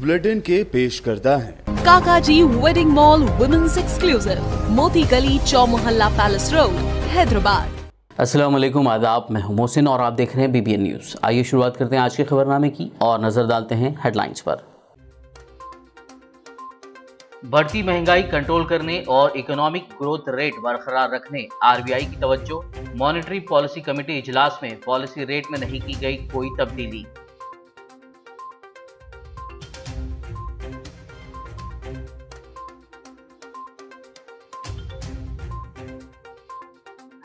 Bulletin के पेश करता है काकाजी वेडिंग मॉल वुमेन्स एक्सक्लूसिव, मोती गली, चौमुहल्ला पैलेस रोड, हैदराबाद। अस्सलाम वालेकुम, आदाब। मैं हूं मोहसिन और आप देख रहे हैं BBN न्यूज़। आइए शुरुआत करते हैं आज के खबरनामे की और नजर डालते हैं हेडलाइंस पर। बढ़ती महंगाई कंट्रोल करने और इकोनॉमिक ग्रोथ रेट बरकरार रखने RBI की तवज्जो। मॉनेटरी पॉलिसी कमेटी इजलास में पॉलिसी रेट में नहीं की गई कोई तब्दीली।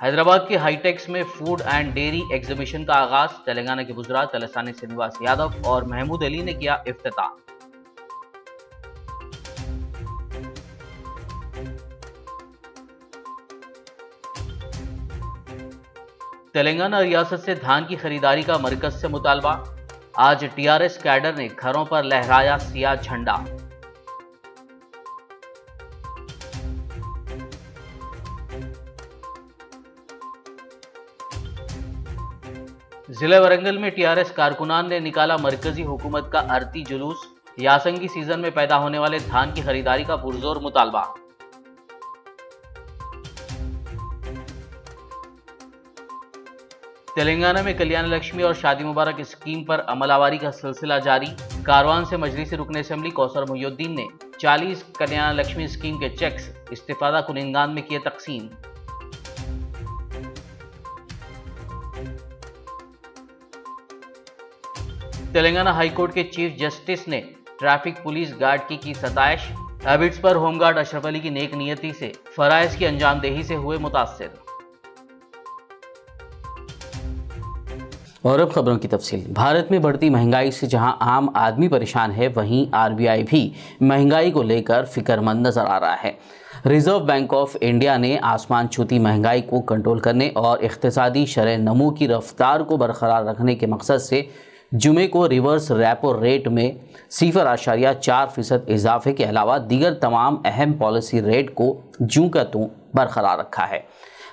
हैदराबाद के हाईटेक्स में फूड एंड डेयरी एग्जीबिशन का आगाज। तेलंगाना के वुज़रा तलसानी श्रीनिवास यादव और महमूद अली ने किया इफ्तिताह। तेलंगाना रियासत से धान की खरीदारी का मरकज से मुतालबा। आज TRS कैडर ने घरों पर लहराया सिया झंडा। जिले वरंगल में TRS कारकुनान ने निकाला मरकजी हुकूमत का आरती जुलूस। यासंगी सीजन में पैदा होने वाले धान की खरीदारी का पुरजोर मुतालबा। तेलंगाना में कल्याण लक्ष्मी और शादी मुबारक स्कीम पर अमलावरी का सिलसिला जारी। कारवान से मजलिस रुकन असेंबली कौसर मुहिउद्दीन ने 40 कल्याण लक्ष्मी स्कीम के चेक्स इस्तिफादा कुनिंदान में किए तकसीम। तेलंगाना हाईकोर्ट के चीफ जस्टिस ने ट्रैफिक पुलिस गार्ड की सताइश। हैबिट्स पर होमगार्ड अशरफ अली की नेक नियति से फराइज की अंजामदेही से हुए मुतासिर। और अब खबरों की तफसील। भारत में बढ़ती महंगाई से जहां आम आदमी परेशान है, वहीं RBI भी महंगाई को लेकर फिक्रमंद नजर आ रहा है। रिजर्व बैंक ऑफ इंडिया ने आसमान छूती महंगाई को कंट्रोल करने और इक्तिसादी शरह नमू की रफ्तार को बरकरार रखने के मकसद से जुमे को रिवर्स रेपो रेट में 0.4% इजाफे के अलावा दीगर तमाम अहम पॉलिसी रेट को जूं का त्यों बरकरार रखा है।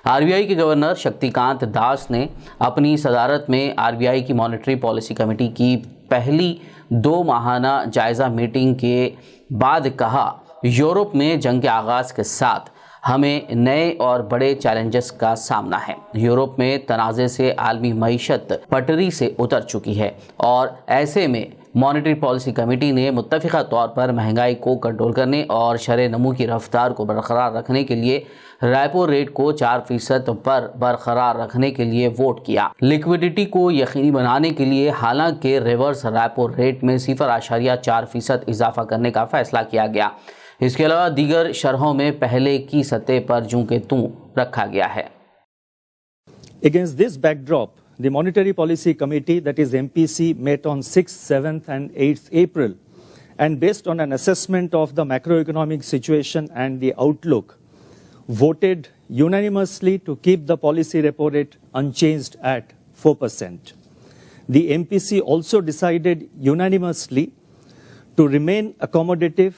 RBI के गवर्नर शक्तिकांत दास ने अपनी सदारत में RBI की मॉनेटरी पॉलिसी कमेटी की पहली 2 माहाना जायज़ा मीटिंग के बाद कहा, यूरोप में जंग के आगाज़ के साथ हमें नए और बड़े चैलेंजेस का सामना है। यूरोप में तनाज़े से आलमी मईशत पटरी से उतर चुकी है और ऐसे में मॉनेटरी पॉलिसी कमेटी ने मुत्तफ़िक़ा तौर पर महंगाई को कंट्रोल करने और शरह नमू की रफ्तार को बरकरार रखने के लिए रेपो रेट को 4% पर बरकरार रखने के लिए वोट किया। लिक्विडिटी को यकीनी बनाने के लिए हालांकि रिवर्स रेपो रेट में 0.4% इजाफा करने का फैसला किया गया। इसके अलावा दीगर शरहों में पहले की सतह पर जूं के त्यों रखा गया है। Against this backdrop, the Monetary Policy Committee, that is MPC, met on 6th, 7th and 8th April, and based on an assessment of the macroeconomic situation and the outlook, voted unanimously to keep the policy repo rate unchanged at 4%. The MPC also decided unanimously to remain accommodative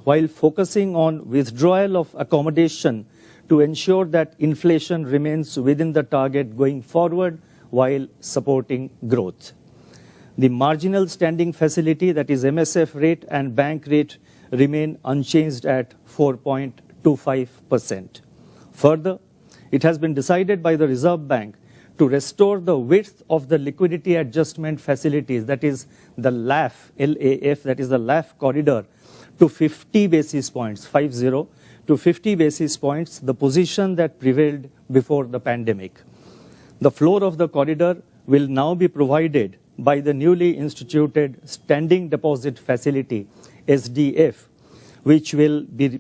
while focusing on withdrawal of accommodation to ensure that inflation remains within the target going forward while supporting growth. The marginal standing facility, that is MSF rate and bank rate, remain unchanged at 4.25%. Further, it has been decided by the Reserve Bank to restore the width of the liquidity adjustment facilities, that is the LAF, LAF, that is the LAF corridor, to 50 basis points, 50 to 50 basis points, the position that prevailed before the pandemic. The floor of the corridor will now be provided by the newly instituted Standing Deposit Facility, SDF, which will be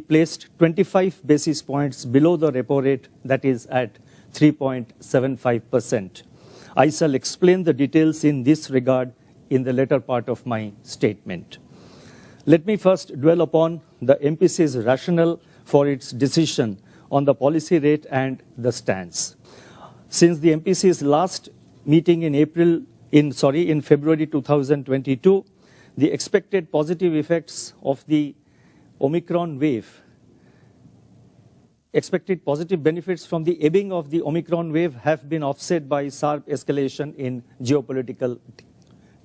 placed 25 basis points below the repo rate, that is at 3.75%. I shall explain the details in this regard in the later part of my statement. Let me first dwell upon the MPC's rationale for its decision on the policy rate and the stance. Since the MPC's last meeting in February 2022, the expected positive effects of the Omicron wave, expected positive benefits from the ebbing of the Omicron wave have been offset by sharp escalation in geopolitical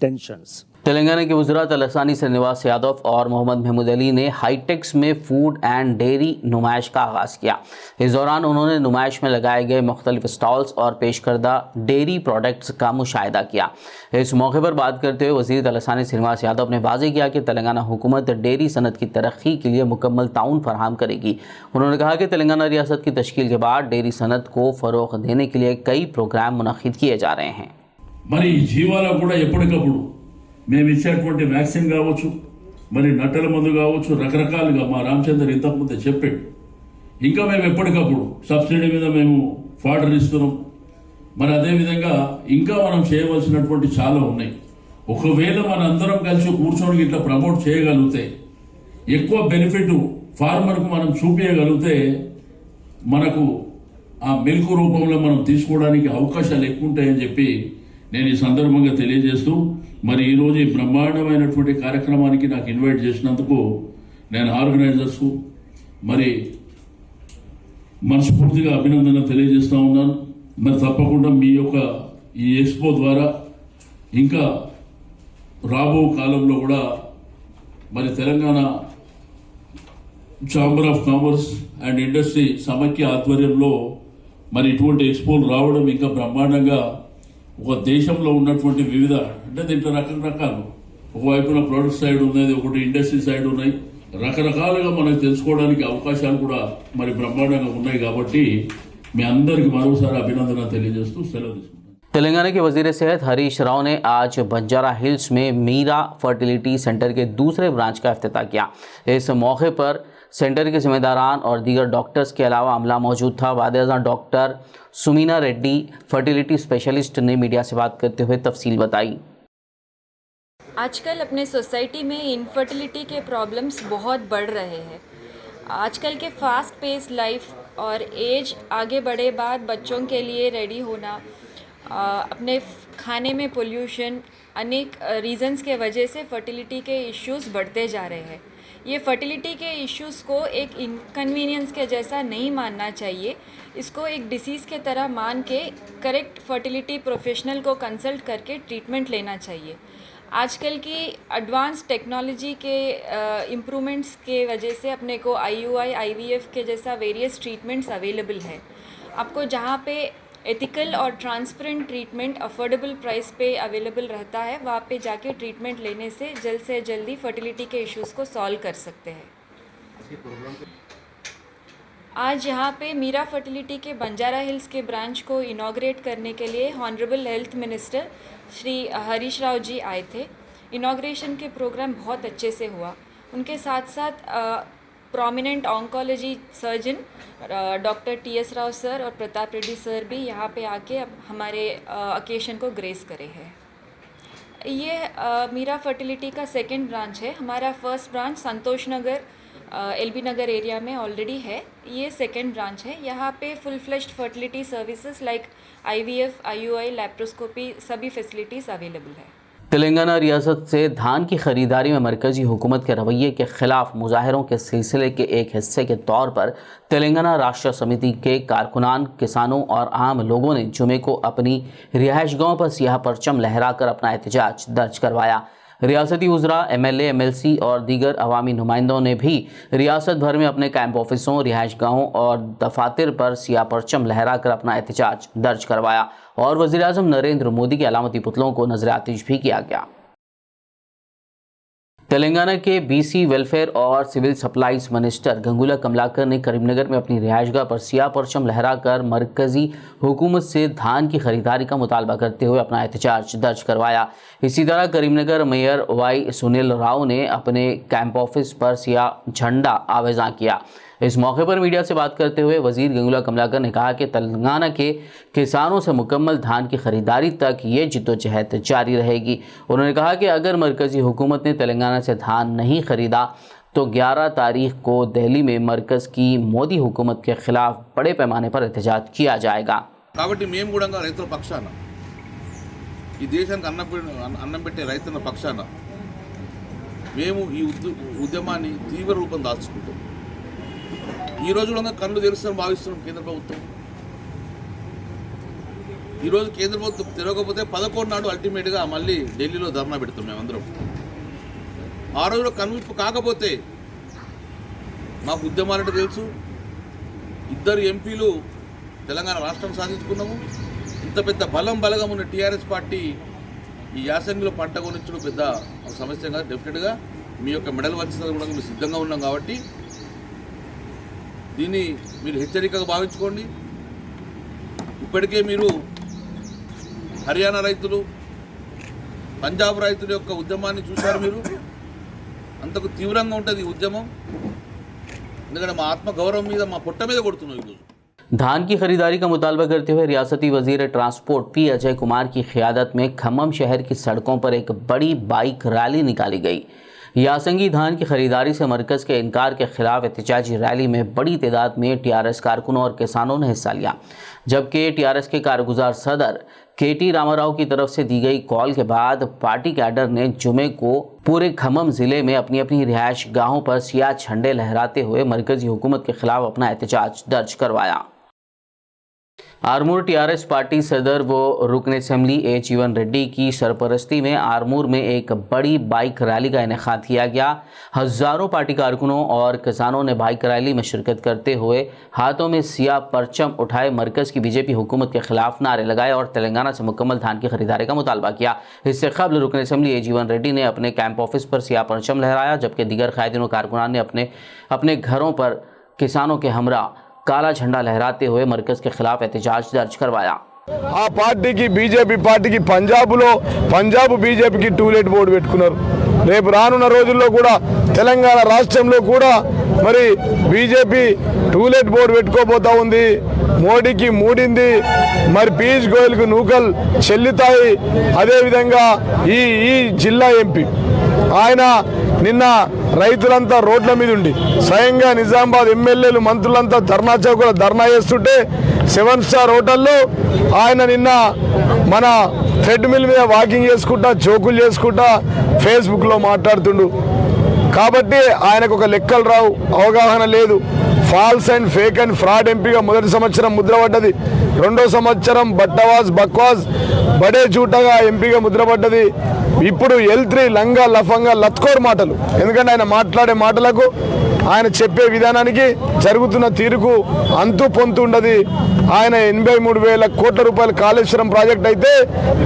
tensions. Telangana के वज़ीर तलसानी श्रीनिवास यादव और मोहम्मद महमूद अली ने हाईटेक्स में food and dairy नुमाइश का आगाज़ किया। इस दौरान उन्होंने नुमाइश में लगाए गए मुख्तलिफ स्टॉल्स और पेश करदा डेयरी प्रोडक्ट्स का मुशाहिदा किया। इस मौके पर बात करते हुए वज़ीर तलसानी श्रीनिवास यादव ने वाज़ेह किया कि तेलंगाना हुकूमत डेयरी सनत की तरक्की के लिए मुकम्मल ताउन फराहम करेगी। उन्होंने कहा कि तेलंगाना रियासत की तश्कील के बाद डेयरी सनत को फ़रोग़ देने के लिए कई प्रोग्राम मुनक़्क़िद किए जा रहे हैं। మరి జీవాల కూడా ఎప్పటికప్పుడు మేము ఇచ్చేటువంటి వ్యాక్సిన్ కావచ్చు, మరి నట్టల మందు కావచ్చు, రకరకాలుగా మా రామచంద్ర ఇంతకుముందే చెప్పాడు. ఇంకా మేము ఎప్పటికప్పుడు సబ్సిడీ మీద మేము ఫాడర్ ఇస్తున్నాం. మరి అదేవిధంగా ఇంకా మనం చేయవలసినటువంటి చాలా ఉన్నాయి. ఒకవేళ మనందరం కలిసి కూర్చొని ఇట్లా ప్రమోట్ చేయగలిగితే, ఎక్కువ బెనిఫిట్ ఫార్మర్కు మనం చూపించగలిగితే మనకు ఆ మిల్క్ రూపంలో మనం తీసుకోవడానికి అవకాశాలు ఎక్కువ ఉంటాయని చెప్పి నేను ఈ సందర్భంగా తెలియజేస్తూ, మరి ఈరోజు ఈ బ్రహ్మాండమైనటువంటి కార్యక్రమానికి నాకు ఇన్వైట్ చేసినందుకు నేను ఆర్గనైజర్స్కు మరి మనస్ఫూర్తిగా అభినందన తెలియజేస్తూ ఉన్నాను. మరి తప్పకుండా మీ యొక్క ఈ ఎక్స్పో ద్వారా ఇంకా రాబో కాలంలో కూడా మరి Telangana chamber of commerce and industry సమైక్య ఆధ్వర్యంలో మరి ఇటువంటి ఎక్స్పోలు రావడం ఇంకా బ్రహ్మాండంగా ఒక దేశంలో ఉన్నటువంటి వివిధ అంటే దీంట్లో రకరకాలు ఒకవైపున ప్రొడక్ట్ సైడ్ ఉన్నది, ఒకటి ఇండస్ట్రీ సైడ్ ఉన్నాయి, రకరకాలుగా మనకు తెలుసుకోవడానికి అవకాశాలు కూడా మరి బ్రహ్మాండంగా ఉన్నాయి. కాబట్టి మీ అందరికీ మరోసారి అభినందన తెలియజేస్తూ సెలవు తీసుకుంటాను. तेलंगाना के वज़ीर सेहत हरीश राव ने आज बंजारा हिल्स में मीरा फर्टिलिटी सेंटर के दूसरे ब्रांच का इफ्तिताह किया। इस मौके पर सेंटर के जिम्मेदारान और दीगर डॉक्टर्स के अलावा अमला मौजूद था। वादेजा डॉक्टर सुमीना रेड्डी फर्टिलिटी स्पेशलिस्ट ने मीडिया से बात करते हुए तफसील बताई। आजकल अपने सोसाइटी में इनफर्टिलिटी के प्रॉब्लम्स बहुत बढ़ रहे हैं। आजकल के फास्ट पेस लाइफ और एज आगे बढ़े बाद बच्चों के लिए रेडी होना, अपने खाने में पोल्यूशन, अनेक रीज़न्स के वजह से फर्टिलिटी के इश्यूज़ बढ़ते जा रहे हैं। ये फर्टिलिटी के इश्यूज़ को एक इनकन्वीनियंस के जैसा नहीं मानना चाहिए, इसको एक डिसीज़ के तरह मान के करेक्ट फर्टिलिटी प्रोफेशनल को कंसल्ट करके ट्रीटमेंट लेना चाहिए। आजकल की एडवांस टेक्नोलॉजी के इम्प्रूवमेंट्स के वजह से अपने को IUI, IVF के जैसा वेरियस ट्रीटमेंट्स अवेलेबल है। आपको जहाँ पे एथिकल और ट्रांसपेरेंट ट्रीटमेंट अफोर्डेबल प्राइस पे अवेलेबल रहता है, वहाँ पे जाके ट्रीटमेंट लेने से जल्दी फर्टिलिटी के इश्यूज़ को सॉल्व कर सकते हैं। आज यहाँ पे मीरा फर्टिलिटी के बंजारा हिल्स के ब्रांच को इनॉग्रेट करने के लिए honourable health minister Shri Harish Rao ji आए थे। इनॉग्रेशन के प्रोग्राम बहुत अच्छे से हुआ। उनके साथ साथ prominent oncology surgeon doctor TS Rao sir और प्रताप रेड्डी सर भी यहाँ पे आके हमारे ओकेशन को ग्रेस करे हैं। ये मीरा फर्टिलिटी का सेकंड ब्रांच है। हमारा फर्स्ट ब्रांच संतोष नगर LB नगर एरिया में ऑलरेडी है। ये सेकंड ब्रांच है। यहाँ पे full fleshed fertility services like IVF, IUI, laparoscopy सभी फैसिलिटीज़ अवेलेबल है। तेलंगाना रियासत से धान की खरीदारी में मरकजी हुकूमत के रवैये के खिलाफ मुजाहरों के सिलसिले के एक हिस्से के तौर पर तेलंगाना राष्ट्र समिति के कारकुनान, किसानों और आम लोगों ने जुमे को अपनी रिहाइशगाहों पर सियाह परचम लहराकर अपना एहतजाज दर्ज करवाया। रियासती वज़रा, MLA, MLC और दीगर अवामी नुमाइंदों ने भी रियासत भर में अपने कैंप ऑफिसों, रिहाइशगाहों और दफातर पर सियाह परचम लहराकर अपना एहतजाज दर्ज करवाया और वज़ीर-ए-आज़म नरेंद्र मोदी के अलामती पुतलों को नजर आतिश भी किया गया। तेलंगाना के BC वेलफेयर और civil supplies minister Gangula Kamalakar ने करीमनगर में अपनी रिहाइशगाह पर सियाह परचम लहराकर मरकजी हुकूमत से धान की खरीदारी का मुतालबा करते हुए अपना एहतजाज दर्ज करवाया। इसी तरह करीमनगर मेयर Y सुनील राव ने अपने कैंप ऑफिस पर सियाह झंडा आवेज़ां किया। इस मौके पर मीडिया से बात करते हुए वज़ीर गंगुला कमलाकर ने कहा कि तेलंगाना के किसानों से मुकम्मल धान की खरीदारी तक ये जिद्दोजहद जारी रहेगी। उन्होंने कहा कि अगर मरकज़ी हुकूमत ने तेलंगाना से धान नहीं खरीदा तो 11 तारीख को दिल्ली में मरकज़ की मोदी हुकूमत के खिलाफ बड़े पैमाने पर एहतजाज किया जाएगा। కాబట్టి మేము కూడా రైతుల పక్షాన ఈ దేశానికి అన్నం పెట్టే రైతుల పక్షాన మేము ఈ ఉద్యమాన్ని తీవ్ర రూపం దాల్చుకుంటాం. ఈ రోజు కూడా కళ్ళు తెరుస్తారని భావిస్తున్నాం కేంద్ర ప్రభుత్వం. ఈరోజు కేంద్ర ప్రభుత్వం తిరగకపోతే 11 నాడు అల్టిమేట్గా మళ్ళీ ఢిల్లీలో ధర్నా పెడతాం మేమందరం. ఆ రోజులో కనువిప్పు కాకపోతే మాకు ఉద్యమాలంటే తెలుసు. 2 ఎంపీలు తెలంగాణ రాష్ట్రం సాధించుకున్నాము. ఇంత పెద్ద బలగం ఉన్న టీఆర్ఎస్ పార్టీ ఈ యాసంగిలో పంట కొనిచ్చడం పెద్ద సమస్య కాదు. డెఫినెట్గా మీ యొక్క మెడల్ వచ్చిన కూడా మేము సిద్ధంగా ఉన్నాం కాబట్టి దీన్ని మీరు హెచ్చరికగా భావించుకోండి. ఇప్పటికే మీరు హర్యానా రైతులు, పంజాబ్ రైతుల యొక్క ఉద్యమాన్ని చూశారు. మీరు అంతకు తీవ్రంగా ఉంటుంది ఈ ఉద్యమం. ఎందుకంటే మా ఆత్మగౌరవం మీద, మా పొట్ట మీద కొడుతున్నాం ఈరోజు. धान की खरीदारी का मुतालबा करते हुए रियासती वजीर ट्रांसपोर्ट पी अजय कुमार की क़ियादत में खम्मम शहर की सड़कों पर एक बड़ी बाइक रैली निकाली गई। यासंगी धान की खरीदारी से मरकज़ के इनकार के खिलाफ एहतजाजी रैली में बड़ी तादाद में टीआरएस कारकुनों और किसानों ने हिस्सा लिया, जबकि टीआरएस के कारगुजार सदर केटी रामाराव की तरफ से दी गई कॉल के बाद पार्टी कैडर ने जुमे को पूरे खम्मम ज़िले में अपनी अपनी रिहायश गाहों पर सिया झंडे लहराते हुए मरकज़ी हुकूमत के खिलाफ अपना एहतजाज दर्ज करवाया। आरमूर टीआरएस पार्टी सदर व रुकन असम्बली ए जीवन रेड्डी की सरपरस्ती में आरमूर में एक बड़ी बाइक रैली का इनेकाद किया गया। हज़ारों पार्टी कारकुनों और किसानों ने बाइक रैली में शिरकत करते हुए हाथों में सिया परचम उठाए मरकज़ की बीजेपी हुकूमत के खिलाफ नारे लगाए और तेलंगाना से मुकम्मल धान की खरीदारी का मुतालबा किया। इससे कबल रुकन असम्बली ए जीवन रेड्डी ने अपने कैंप ऑफिस पर सिया परचम लहराया, जबकि दीगर कायदीन कारकुनान ने अपने घरों पर किसानों के हमरा काला झंडा लहराते हुए मरकज के खिलाफ एहतजाज दर्ज करवाया। ఆ పార్టీకి బీజేపీ పార్టీకి పంజాబ్ బీజేపీకి టూలెట్ బోర్డు పెట్టుకున్నారు. రేపు రానున్న రోజుల్లో కూడా తెలంగాణ రాష్ట్రంలో కూడా మరి బీజేపీ టూలెట్ బోర్డు పెట్టుకోబోతా ఉంది. మోడీకి మూడింది, మరి పీయూష్ గోయల్కు నూకలు చెల్లుతాయి. అదేవిధంగా ఈ జిల్లా ఎంపీ ఆయన నిన్న రైతులంతా రోడ్ల మీద ఉండి స్వయంగా నిజామాబాద్ ఎమ్మెల్యేలు మంత్రులంతా ధర్నా చౌకలో ధర్నా చేస్తుంటే 7 స్టార్ హోటల్లో ఆయన నిన్న మన ట్రెడ్ మిల్ మీద వాకింగ్ చేసుకుంటా జోకులు చేసుకుంటా ఫేస్బుక్లో మాట్లాడుతుండు. కాబట్టి ఆయనకు ఒక లెక్కలు రావు, అవగాహన లేదు. False and fake and fraud ఎంపీగా మొదటి సంవత్సరం ముద్రపడ్డది, 2వ సంవత్సరం బట్టవాజ్ బక్వాజ్ బడే జూటగా ఎంపీగా ముద్రపడ్డది. ఇప్పుడు L3 లంగా లఫంగా లత్కోర్ మాటలు. ఎందుకంటే ఆయన మాట్లాడే మాటలకు, ఆయన చెప్పే విధానానికి, జరుగుతున్న తీరుకు అంతు పొంతు ఉండదు. ఆయన 83,000 కోట్ల రూపాయల కాళేశ్వరం ప్రాజెక్ట్ అయితే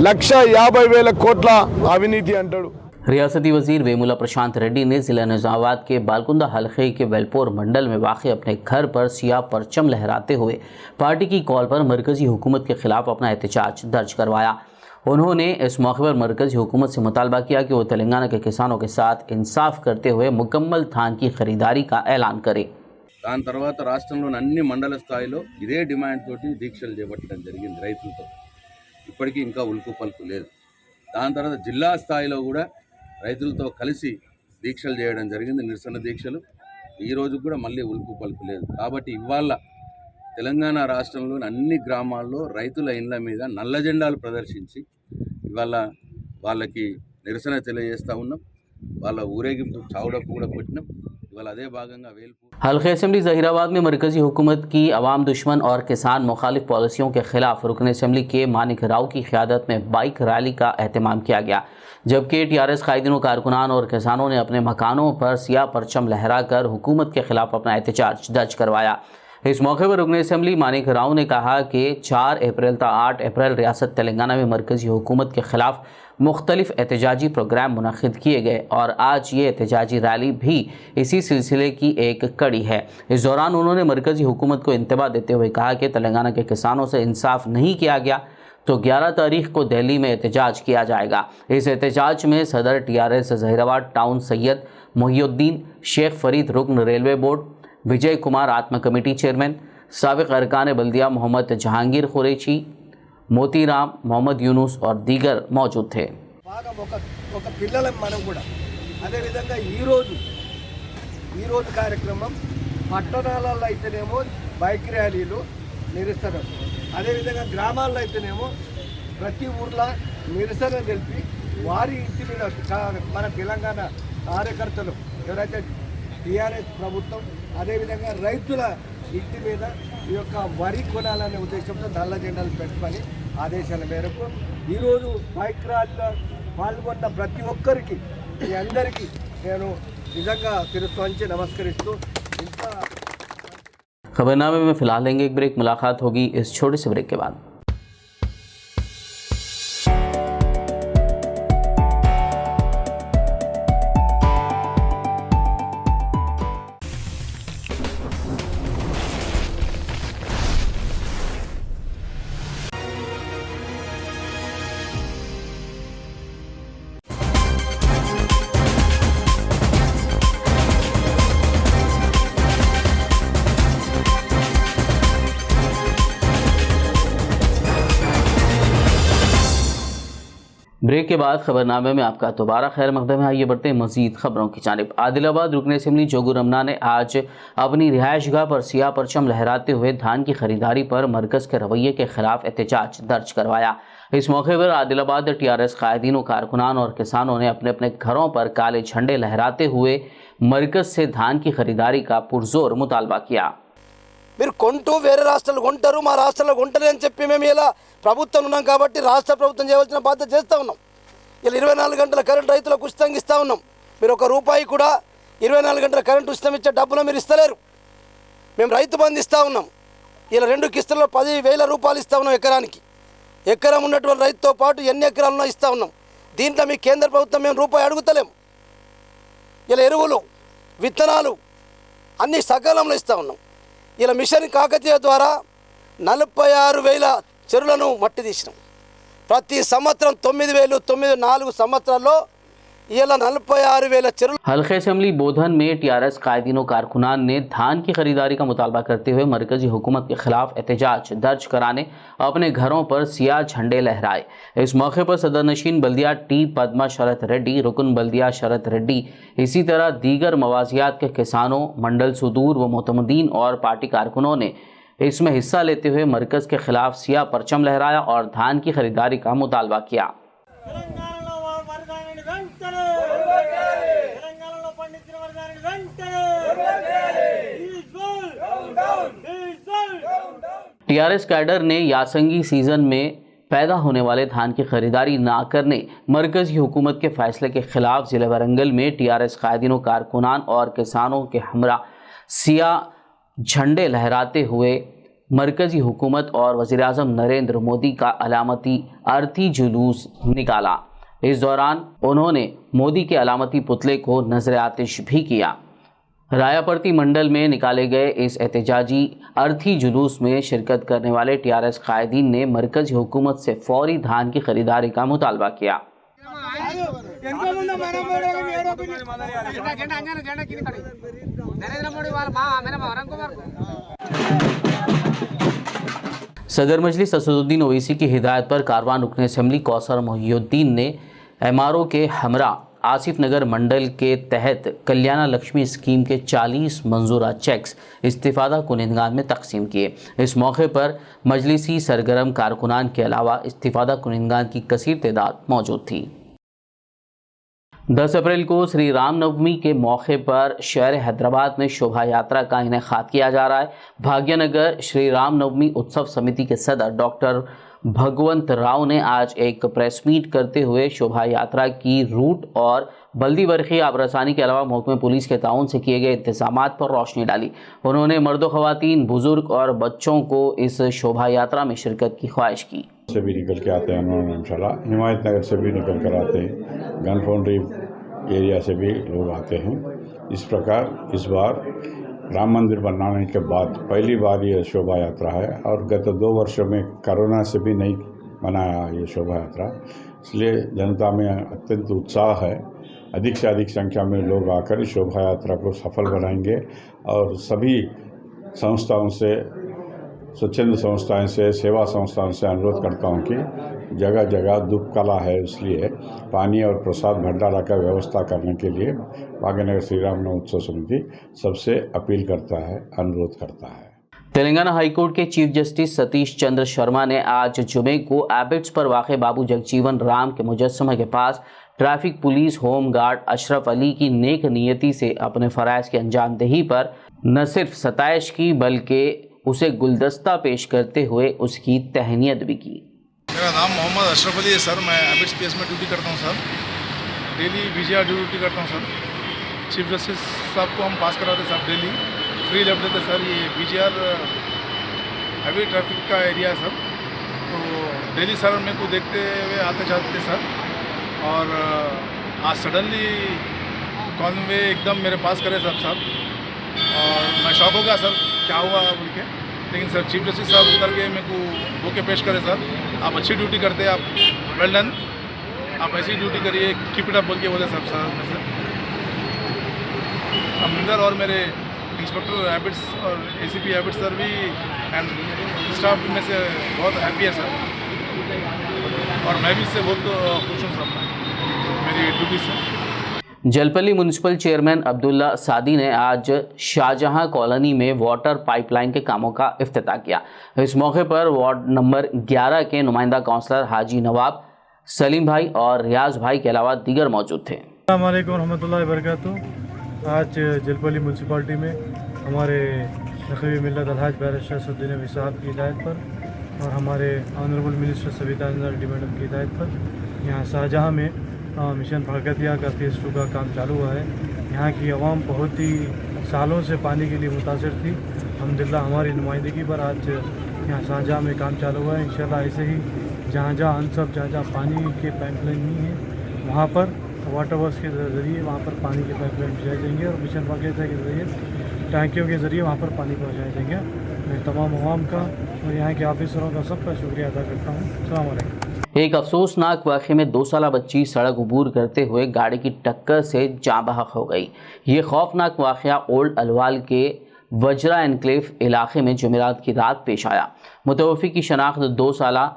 150,000 కోట్ల అవినీతి అంటాడు. रियासती वजीर वेमुला प्रशांत रेड्डी ने जिला निजामाबाद के बालकुंदा हल्के के वेलपोर मंडल में वाक़ अपने घर पर सिया परचम लहराते हुए पार्टी की कॉल पर मरकज़ी हुकूमत के खिलाफ अपना एहतजाज दर्ज करवाया। उन्होंने इस मौके पर मरकज़ी हुकूमत से मुतालबा किया कि वो तेलंगाना के किसानों के साथ इंसाफ करते हुए मुकम्मल धान की खरीदारी का ऐलान करे। దాని తర్వాత రాష్ట్రంలోని అన్ని మండల స్థాయిలో ఇదే డిమాండ్ తోటి దీక్షలు చేపట్టడం జరిగింది రైతులతో. ఇప్పటికీ ఇంకా ఉలుకు పలుకు లేదు. దాని తర్వాత జిల్లా స్థాయిలో కూడా రైతులతో కలిసి దీక్షలు చేయడం జరిగింది, నిరసన దీక్షలు. ఈరోజు కూడా మళ్ళీ ఉలుకు పలుకు లేదు. కాబట్టి ఇవాళ తెలంగాణ రాష్ట్రంలోని అన్ని గ్రామాల్లో రైతుల ఇండ్ల మీద నల్ల జెండాలు ప్రదర్శించి ఇవాళ వాళ్ళకి నిరసన తెలియజేస్తూ ఉన్నాం. వాళ్ళ ఊరేగింపు చావుడప్పు కూడా కొట్టినాం. ఇవాళ అదే భాగంగా हल्के असम्बली ज़हीराबाद में मरकज़ी हुकूमत की अवाम दुश्मन और किसान मुखालिफ पॉलिसियों के खिलाफ रुकन असम्बली के मानिक राव की क़ियादत में बाइक रैली का एहतमाम किया गया, जबकि टीआरएस कायदीनों कारकुनान और किसानों ने अपने मकानों पर सिया परचम लहराकर हुकूमत के खिलाफ अपना एहतजाज दर्ज करवाया। इस मौके पर रुकन असम्बली मानिक राव ने कहा कि 4 अप्रैल ता 8 अप्रैल रियासत तेलंगाना में मरकज़ी हुकूमत के खिलाफ मुख्तलिफ एहतजाजी प्रोग्राम मुनक़िद किए गए और आज ये एहतजाजी रैली भी इसी सिलसिले की एक कड़ी है। इस दौरान उन्होंने मरकज़ी हुकूमत को इंतबाह देते हुए कहा कि तेलंगाना के किसानों से इंसाफ नहीं किया गया तो 11 तारीख को दिल्ली में एहतजाज किया जाएगा। इस एहतजाज में सदर टीआरएस ज़हीराबाद टाउन सैयद मोहिउद्दीन शेख फरीद रुकन रेलवे बोर्ड, विजय कुमार आत्मा कमेटी चेयरमैन, साबिक़ अरकान बल्दिया मोहम्मद जहांगीर खुरेशी, मोतीराम, मोहम्मद यूनुस और दीगर मौजूद थे। ఈరోజు కార్యక్రమం పట్టణాలలో అయితేనేమో బైక్ ర్యాలీలు నిరసన, అదేవిధంగా గ్రామాల్లో అయితేనేమో ప్రతి ఊర్లో నిరసన తెలిపి వారి ఇంటి మీద మన తెలంగాణ కార్యకర్తలు ఎవరైతే టీఆర్ఎస్ ప్రభుత్వం అదేవిధంగా రైతుల ఇంటి మీద ఈ యొక్క వరి కొనాలనే ఉద్దేశంతో నల్ల జెండాలు పెట్టుకొని ఆదేశాల మేరకు ఈరోజు బైక్ ర్యాలీలో పాల్గొన్న ప్రతి ఒక్కరికి మీ అందరికీ నేను నిజంగా శిరస్సు వంచి నమస్కరిస్తూ ఇంత खबरनामे में फिलहाल लेंगे एक ब्रेक। मुलाकात होगी इस छोटे से ब्रेक के बाद। ब्रेक के बाद खबरनामे में आपका दोबारा खैर मकदम है। आइए बढ़ते हैं मजीद खबरों की जानिब। आदिलाबाद रुकन असेंबली जोगू रमना ने आज अपनी रिहायशगाह पर सियाह परचम लहराते हुए धान की खरीदारी पर मरकज़ के रवैये के खिलाफ एहतजाज दर्ज करवाया। इस मौके पर आदिलाबाद TRS कायदीन, कारकुनान और किसानों ने अपने अपने घरों पर काले झंडे लहराते हुए मरकज़ से धान की खरीदारी का पुरजोर मुतालबा किया। మీరు కొంటూ వేరే రాష్ట్రాలు కొంటారు, మా రాష్ట్రాల్లో కొంటారు అని చెప్పి మేము ఇలా ప్రభుత్వం ఉన్నాం కాబట్టి రాష్ట్ర ప్రభుత్వం చేయవలసిన బాధ్యత చేస్తూ ఉన్నాం. ఇలా 24 గంటల కరెంట్ రైతులకు ఉచితంగా ఇస్తూ ఉన్నాం. మీరు ఒక రూపాయి కూడా 24 గంటల కరెంట్ ఉచితం ఇచ్చే డబ్బులు మీరు ఇస్తలేరు. మేము రైతు బంధు ఇస్తూ ఉన్నాం. ఇలా 2 కిస్తుల్లో 10,000 రూపాయలు ఇస్తూ ఉన్నాం ఎకరానికి. ఎకరం ఉన్నటువంటి రైతుతో పాటు ఎన్ని ఎకరాలున్నా ఇస్తూ ఉన్నాం. దీంట్లో మీ కేంద్ర ప్రభుత్వం మేము రూపాయి అడుగుతలేం. ఇలా ఎరువులు, విత్తనాలు అన్ని సకాలంలో ఇస్తూ ఉన్నాం. ఇలా మిషన్ కాకతీయ ద్వారా 46,000 చెరువులను మట్టి తీసినాం. ప్రతి సంవత్సరం 9,000 4 సంవత్సరాల్లో ఇలా 46,000 చెరువులు। हल्के असेंबली बोधन में TRS कायदीन कारकुनान ने धान की खरीदारी का मुतालबा करते हुए मरकजी हुकूमत के खिलाफ एहतजाज दर्ज कराने अपने घरों पर सियाह झंडे लहराए। इस मौके पर सदर नशीन बल्दिया T पद्मा शरत रेड्डी, रुकन बल्दिया शरत रेड्डी, इसी तरह दीगर मवाजियात के किसानों, मंडल सुदूर व मोतमदीन और पार्टी कारकुनों ने इसमें हिस्सा लेते हुए मरकज़ के खिलाफ सियाह परचम लहराया और धान की खरीदारी का मुतालबा किया। TRS कैडर ने यासंगी सीजन में पैदा होने वाले धान की खरीदारी ना करने मरकज़ी हुकूमत के फैसले के खिलाफ ज़िले वारंगल में TRS कायदीनों, कारकुनान और किसानों के हमरा सियाह झंडे लहराते हुए मरकज़ी हुकूमत और वज़ीर-ए-आज़म नरेंद्र मोदी का अलामती अर्थी जुलूस निकाला। इस दौरान उन्होंने मोदी के अलामती पुतले को नजर आतिश भी किया। रायापर्ती मंडल में निकाले गए इस एहतजाजी अर्थी जुलूस में शिरकत करने वाले TRS कायदीन ने मरकज़ी हुकूमत से फौरी धान की खरीदारी का मुतालबा किया। सदर मजलिस असदुद्दीन ओवैसी की हिदायत पर कारवान रुकन असेंबली कौसर मोहिउद्दीन ने MRO के हमरा आसिफ नगर मंडल के तहत कल्याण लक्ष्मी स्कीम के 40 मंजूरा चेक्स इस्तिफादा कुनिंदगान में तकसीम किए। इस मौके पर मजलिसी सरगर्म कारकुनान के अलावा इस्तिफादा कुनिंदगान की कसीर तादाद मौजूद थी। 10 अप्रैल को श्री रामनवमी के मौके पर शहर हैदराबाद में शोभा यात्रा का इनेकाद किया जा रहा है। भाग्यनगर श्री रामनवमी उत्सव समिति के सदर डॉक्टर भगवंत राव ने आज एक प्रेस मीट करते हुए शोभा यात्रा की रूट और बल्दी बरखी आबरसानी के अलावा महकमे पुलिस के ताउन से किए गए इंतजामात पर रोशनी डाली। उन्होंने मर्दो खवातीन, बुजुर्ग और बच्चों को इस शोभा यात्रा में शिरकत की ख्वाहिश की। से भी निकल के आते हैं उन्होंने इंशाल्लाह, हिमायत नगर से भी निकल कर आते हैं, गन फाउंड्री एरिया से भी लोग आते हैं। इस प्रकार इस बार राम मंदिर बनाने के बाद पहली बार ये शोभा यात्रा है और गत 2 वर्षों में कोरोना से भी नहीं मनाया ये शोभा यात्रा, इसलिए जनता में अत्यंत उत्साह है। अधिक से अधिक संख्या में लोग आकर इस शोभा यात्रा को सफल बनाएंगे और सभी संस्थाओं से, स्वच्छंद संस्थाएं से, सेवा संस्थाओं से अनुरोध करता हूं कि जगह जगह धूप कला है, इसलिए पानी और प्रसाद भंडारा का व्यवस्था करने के लिए भाग्यनगर श्री रामनवमी उत्सव समिति सबसे अपील करता है, अनुरोध करता है। तेलंगाना हाईकोर्ट के चीफ जस्टिस सतीश चंद्र शर्मा ने आज जुमे को एबिट्स पर वाक़े बाबू जगजीवन राम के मुजस्समे के पास traffic police home guard Ashraf Ali की नेक नियति से अपने फ़राइज़ की अंजामदही पर न सिर्फ सताइश की बल्कि उसे गुलदस्ता पेश करते हुए उसकी तहनीत भी की। मेरा नाम मोहम्मद अशरफ अली है सर। मैं एबिट्स पीएस में ड्यूटी करता हूँ सर। डेली बीजीआर ड्यूटी करता हूँ सर। चीफ जस्टिस साहब को हम पास कराते सर, डेली फ्री लेफ्ट देते सर। ये बीजीआर हैवी ट्रैफिक का एरिया है सर, तो डेली सर मेरे को देखते हुए आते जाते थे सर। और आज सडनली कॉन्वे एकदम मेरे पास करे सर साहब, और मैं शॉक हो गया सर क्या हुआ बोल के। लेकिन सर चीफ जस्टिस साहब उतर के मेरे को होके पेश करे सर, आप अच्छी ड्यूटी करते हैं, आप वेल डन, आप ऐसी ड्यूटी करिए, कीप इट अप बोल के बोले सब सर। अमरिंदर और मेरे इंस्पेक्टर हैबिट्स और एसीपी हैबिट्स सर भी एंड स्टाफ में से बहुत हैप्पी है सर, और मैं भी इससे बहुत खुश हूँ सर मेरी ड्यूटी से। जलपल्ली म्यूनिसिपल चेयरमैन अब्दुल्ला सादी ने आज शाहजहां कॉलोनी में वाटर पाइपलाइन के कामों का इफ्तिताह किया। इस मौके पर वार्ड नंबर 11 के नुमाइंदा काउंसलर हाजी नवाब, सलीम भाई और रियाज भाई के अलावा दीगर मौजूद थे। अस्सलाम वालेकुम रहमतुल्लाहि व बरकातुहू। आज जलपल्ली म्यूनसिपालिटी में हमारे नक़ीब मिल्लत अलहाज बैरिस्टर सद्दीन नबी साहब की हिदायत पर और हमारे honourable minister Savita Reddy madam की हिदायत पर यहाँ शाहजहां में मिशन प्रगतिया का फेज़ 2 का काम चालू हुआ है। यहाँ की आवाम बहुत ही सालों से पानी के लिए मुतासर थी। अल्हम्दुलिल्लाह हमारी नुमाइंदगी पर आज यहाँ शाहजहां में काम चालू हुआ है। इंशाल्लाह ऐसे ही जहाँ जहाँ पानी के पाइपलाइन नहीं है वहाँ पर वाटर वर्क्स के ज़रिए वहाँ पर पानी के पाइपलाइन भिजाए जाएंगे और मिशन प्रगतिया के ज़रिए टैंकियों के ज़रिए वहाँ पर पानी पहुँचाए जाएंगे। मैं तमाम आवाम का और यहाँ के ऑफिसरों का सबका शुक्रिया अदा करता हूँ। अस्सलाम वालेकुम। एक अफसोसनाक वाक़े में 2 साला बच्ची सड़क अबूर करते हुए गाड़ी की टक्कर से जाँ बहक हो गई। ये खौफनाक वाक़या ओल्ड अलवाल के वजरा एनक्लेव इलाके में जुमेरात की रात पेश आया। मुतवफ़ी की शनाख्त 2 साला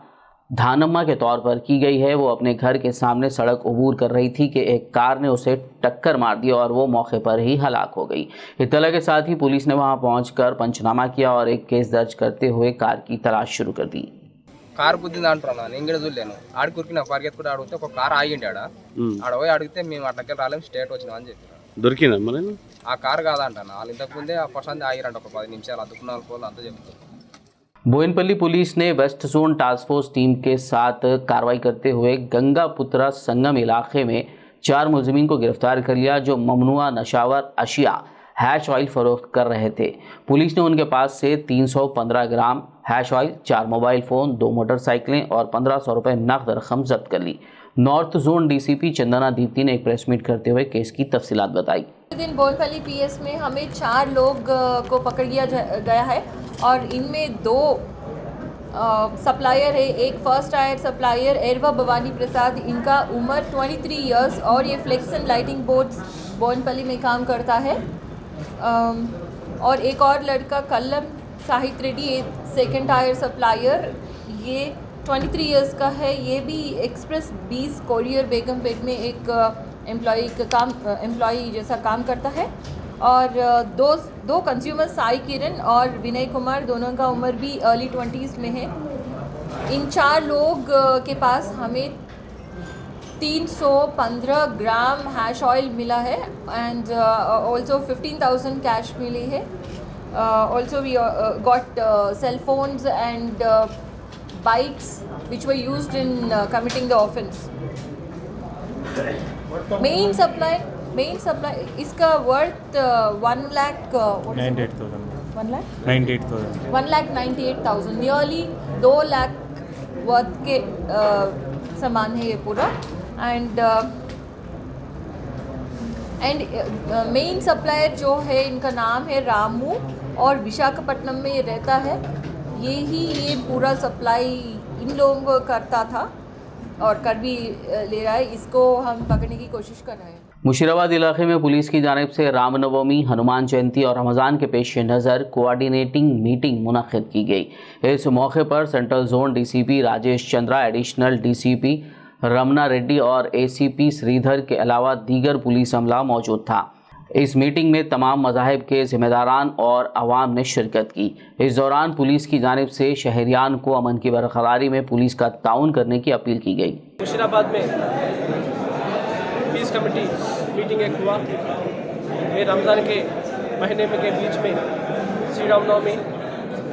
धानम्मा के तौर पर की गई है। वो अपने घर के सामने सड़क अबूर कर रही थी कि एक कार ने उसे टक्कर मार दी और वो मौके पर ही हलाक हो गई। इत्तला के साथ ही पुलिस ने वहां पहुंचकर पंचनामा किया और एक केस दर्ज करते हुए कार की तलाश शुरू कर दी। కారు గుద్దింది అంటున్నా నేను కూడా చూడలేను. ఆడికి నా పరిగెత్తుకుంటూ అడిగితే ఒక కారు ఆగిండి ఆడ పోయి అడిగితే మేము అట్లకి రాలేము స్టేట్ వచ్చినాం అని చెప్పారు. దొరికిందా మరి ఆ కారు కాదంటన్నా వాళ్ళు ఇంతకు ముందే ఆ పర్సన్ ఆగిరంట ఒక 10 నిమిషాలు అద్దుకున్న వాళ్ళు అంతా చెప్తారు. बोयनपल्ली पुलिस ने west zone task force team के साथ कार्रवाई करते हुए गंगापुत्रा संगम इलाके में 4 मुलजिमीन को गिरफ्तार कर लिया जो ममनुआ नशावर अशिया हैश ऑयल फरोख्त कर रहे थे। पुलिस ने उनके पास से 315 gram hash oil, 4 mobile phone, 2 मोटरसाइकिलें और 1500 रुपये नकद रकम जब्त कर ली। North zone DCP Chandana Deepti ने एक प्रेस मीट करते हुए केस की तफसीलात बताई। दिन बोयनपल्ली पीएस में हमें 4 लोग को पकड़ लिया गया है और इनमें 2 सप्लायर है। एक फर्स्ट टायर सप्लायर एरवा भवानी प्रसाद, इनका उम्र 23 इयर्स और ये फ्लेक्सन लाइटिंग बोर्ड्स बोयनपल्ली में काम करता है। और एक और लड़का कल्लम साहित रेड्डी, सेकंड टायर सप्लायर, ये 23 इयर्स का है। ये भी एक्सप्रेस 20 कोरियर बेगमपेट में एक एम्प्लॉई जैसा काम करता है। और दो कंज्यूमर साई किरण और विनय कुमार, दोनों का उम्र भी अर्ली 20s में है। इन 4 लोग के पास हमें 315 ग्राम हैश ऑयल मिला है एंड ऑल्सो 15,000 कैश मिली है। Also we got cell phones and bikes which were used in committing the offence. Main supply इसका worth 1,98,000 nearly 2 लाख वर्थ के सामान है ये पूरा। एंड मेन सप्लायर जो है इनका नाम है रामू और विशाखापट्टनम में ये रहता है। ये पूरा सप्लाई इन लोगों को करता था और कर भी ले रहा है। इसको हम पकड़ने की कोशिश कर रहे हैं। मुशीराबाद इलाके में पुलिस की जानिब से रामनवमी, हनुमान जयंती और रमज़ान के पेश नज़र कोऑर्डिनेटिंग मीटिंग मुनक़्क़िद की गई। इस मौके पर central zone DCP Rajesh Chandra, additional DCP Ramana Reddy और एसीपी श्रीधर के अलावा दीगर पुलिस अमला मौजूद था। इस मीटिंग में तमाम मज़ाहिब के ज़िम्मेदारान और अवाम ने शिरकत की। इस दौरान पुलिस की जानिब से शहरियान को अमन की बरकरारी में पुलिस का ताउन करने की अपील की गई। मुशीराबाद में पीस कमेटी मीटिंग एक हुआ। ये रमज़ान के महीने में के बीच में श्री रामनवमी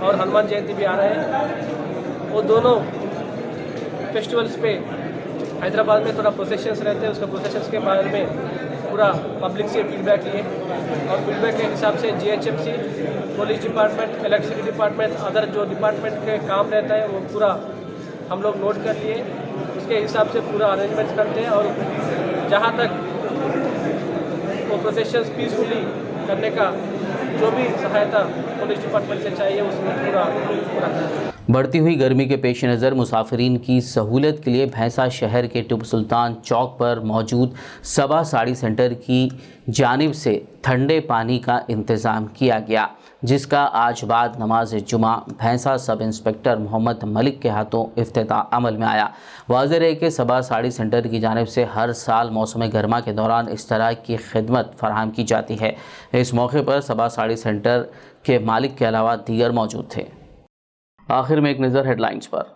और हनुमान जयंती भी आ रहे हैं। वो दोनों फेस्टिवल्स पे हैदराबाद में थोड़ा प्रोसेशंस रहते हैं, उसका प्रोसेशंस के बारे में पूरा पब्लिक से फीडबैक लिए और फीडबैक के हिसाब से GHMC, police department, electricity department, other जो डिपार्टमेंट के काम रहता है वो पूरा हम लोग नोट कर लिए, उसके हिसाब से पूरा अरेंजमेंट्स करते हैं और जहाँ तक वो प्रोसेशंस पीसफुली करने का जो भी सहायता पुलिस डिपार्टमेंट से चाहिए उसमें पूरा। बढ़ती हुई गर्मी के पेश नज़र मुसाफिरीन की सहूलत के लिए भैंसा शहर के टिपू सुल्तान चौक पर मौजूद सबा साड़ी सेंटर की जानिब से ठंडे पानी का इंतज़ाम किया गया, जिसका आज बाद नमाज जुमा भैंसा सब इंस्पेक्टर मोहम्मद मलिक के हाथों इफ्तिताह अमल में आया। वाज़ेह है कि सबा साड़ी सेंटर की जानिब से हर साल मौसम गर्मा के दौरान इस तरह की खिदमत फराहम की जाती है। इस मौके पर सबा साड़ी सेंटर के मालिक के अलावा दीगर मौजूद थे। आखिर में एक नज़र हेडलाइंस पर।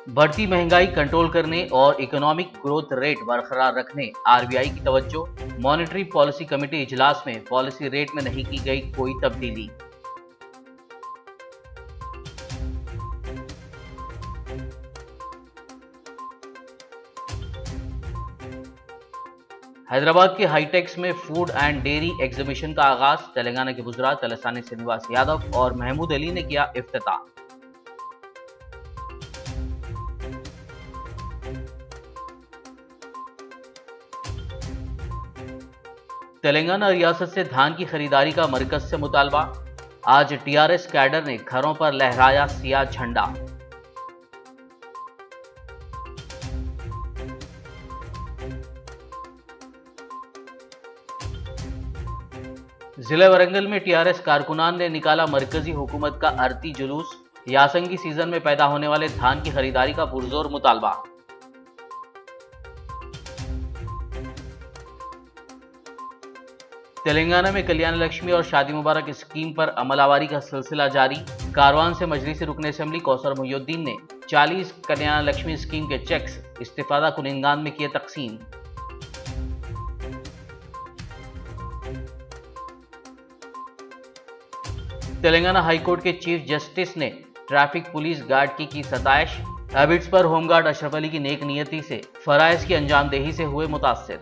बढ़ती महंगाई कंट्रोल करने और इकोनॉमिक ग्रोथ रेट बरकरार रखने आरबीआई की तवज्जो। मॉनेटरी पॉलिसी कमेटी इजलास में पॉलिसी रेट में नहीं की गई कोई तब्दीली। हैदराबाद के हाईटेक्स में फूड एंड डेयरी एग्जीबिशन का आगाज। तेलंगाना के वुज़रा तलसानी श्रीनिवास यादव और महमूद अली ने किया इफ्तिताह। तेलंगाना रियासत से धान की खरीदारी का मरकज से मुतालबा। आज टीआरएस कैडर ने घरों पर लहराया सिया झंडा। जिले वरंगल में टीआरएस कारकुनान ने निकाला मरकजी हुकूमत का आरती जुलूस। यासंगी सीजन में पैदा होने वाले धान की खरीदारी का पुरजोर मुतालबा। तेलंगाना में कल्याण लक्ष्मी और शादी मुबारक स्कीम पर अमलावरी का सिलसिला जारी। कारवान से मजलिस रुकन असेंबली कौसर मुहिउद्दीन ने 40 कल्याण लक्ष्मी स्कीम के चेक्स इस्तिफादा कुनिंदान में किए तकसीम। तेलंगाना हाईकोर्ट के चीफ जस्टिस ने ट्रैफिक पुलिस गार्ड की सताइश। हैबिट्स पर होमगार्ड अशरफ अली की नेक नियति से फराइज की अंजामदेही से हुए मुतासिर।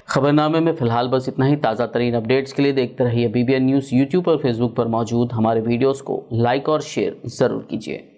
खबरनामे में फिलहाल बस इतना ही। ताज़ा तरीन अपडेट्स के लिए देखते रहिए BBN न्यूज़। यूट्यूब और फेसबुक पर मौजूद हमारे वीडियोस को लाइक और शेयर ज़रूर कीजिए।